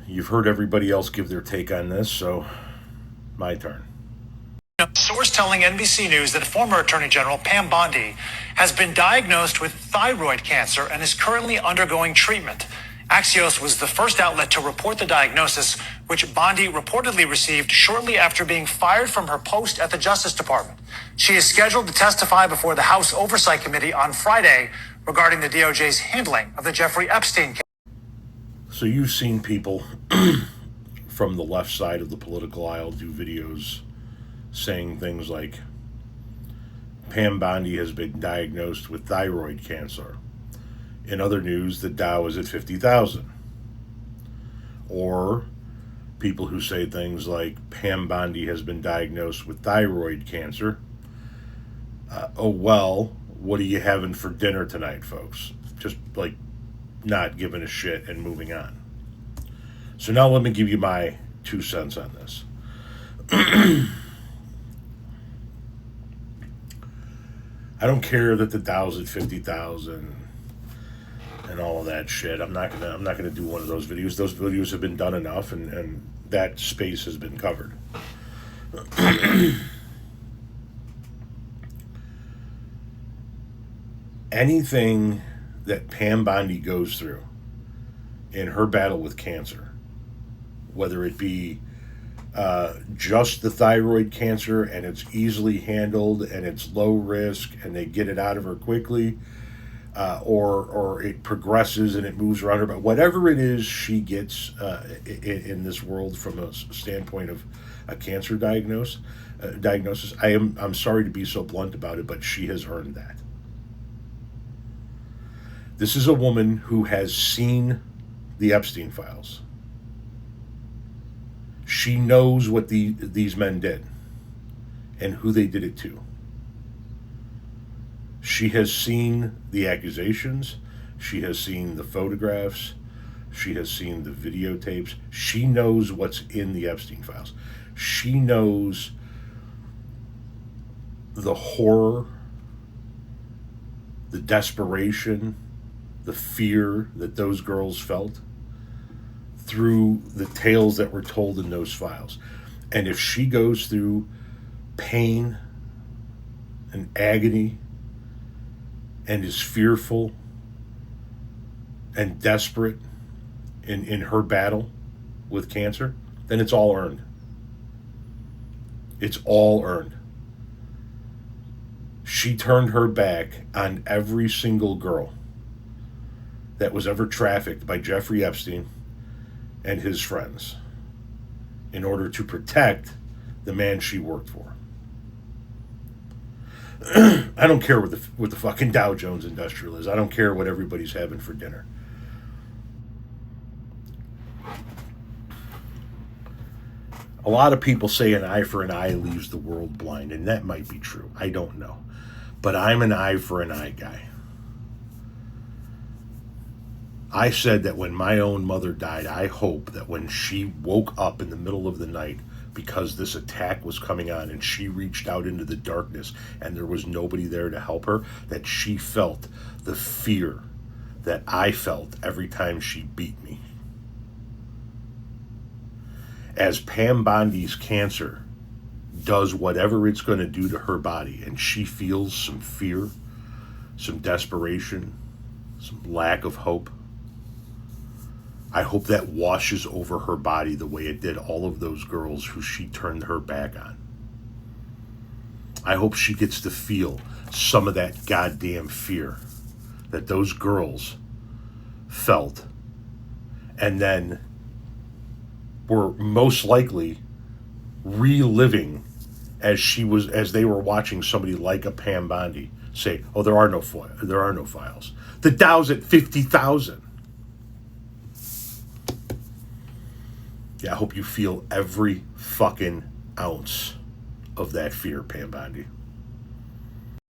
You've heard everybody else give their take on this, so my turn. A source telling NBC News that former Attorney General Pam Bondi has been diagnosed with thyroid cancer and is currently undergoing treatment. Axios was the first outlet to report the diagnosis, which Bondi reportedly received shortly after being fired from her post at the Justice Department. She is scheduled to testify before the House Oversight Committee on Friday regarding the DOJ's handling of the Jeffrey Epstein case. So you've seen people from the left side of the political aisle do videos saying things like, Pam Bondi has been diagnosed with thyroid cancer. In other news, the Dow is at 50,000. Or people who say things like, Pam Bondi has been diagnosed with thyroid cancer. Oh, well, what are you having for dinner tonight, folks? Just like not giving a shit and moving on. So now let me give you my 2 cents on this. I don't care that the Dow's at 50,000 and all of that shit. I'm not gonna do one of those videos. Those videos have been done enough, and that space has been covered. Anything that Pam Bondi goes through in her battle with cancer, whether it be just the thyroid cancer and it's easily handled and it's low risk and they get it out of her quickly, or it progresses and it moves around her, but whatever it is she gets in this world from a standpoint of a cancer diagnosis, I'm sorry to be so blunt about it, but she has earned that. This is a woman who has seen the Epstein files. She knows what these men did and who they did it to. She has seen the accusations. She has seen the photographs. She has seen the videotapes. She knows what's in the Epstein files. She knows the horror, the desperation, the fear that those girls felt through the tales that were told in those files. And if she goes through pain and agony and is fearful and desperate in her battle with cancer, then it's all earned. It's all earned. She turned her back on every single girl that was ever trafficked by Jeffrey Epstein and his friends in order to protect the man she worked for. I don't care what the fucking Dow Jones Industrial is. I don't care what everybody's having for dinner. A lot of people say an eye for an eye leaves the world blind, and that might be true. I don't know. But I'm an eye for an eye guy. I said that when my own mother died, I hope that when she woke up in the middle of the night because this attack was coming on and she reached out into the darkness and there was nobody there to help her, that she felt the fear that I felt every time she beat me. As Pam Bondi's cancer does whatever it's going to do to her body and she feels some fear, some desperation, some lack of hope, I hope that washes over her body the way it did all of those girls who she turned her back on. I hope she gets to feel some of that goddamn fear that those girls felt and then were most likely reliving as they were watching somebody like a Pam Bondi say, "Oh, there are no files. The Dow's at 50,000." Yeah, I hope you feel every fucking ounce of that fear, Pam Bondi.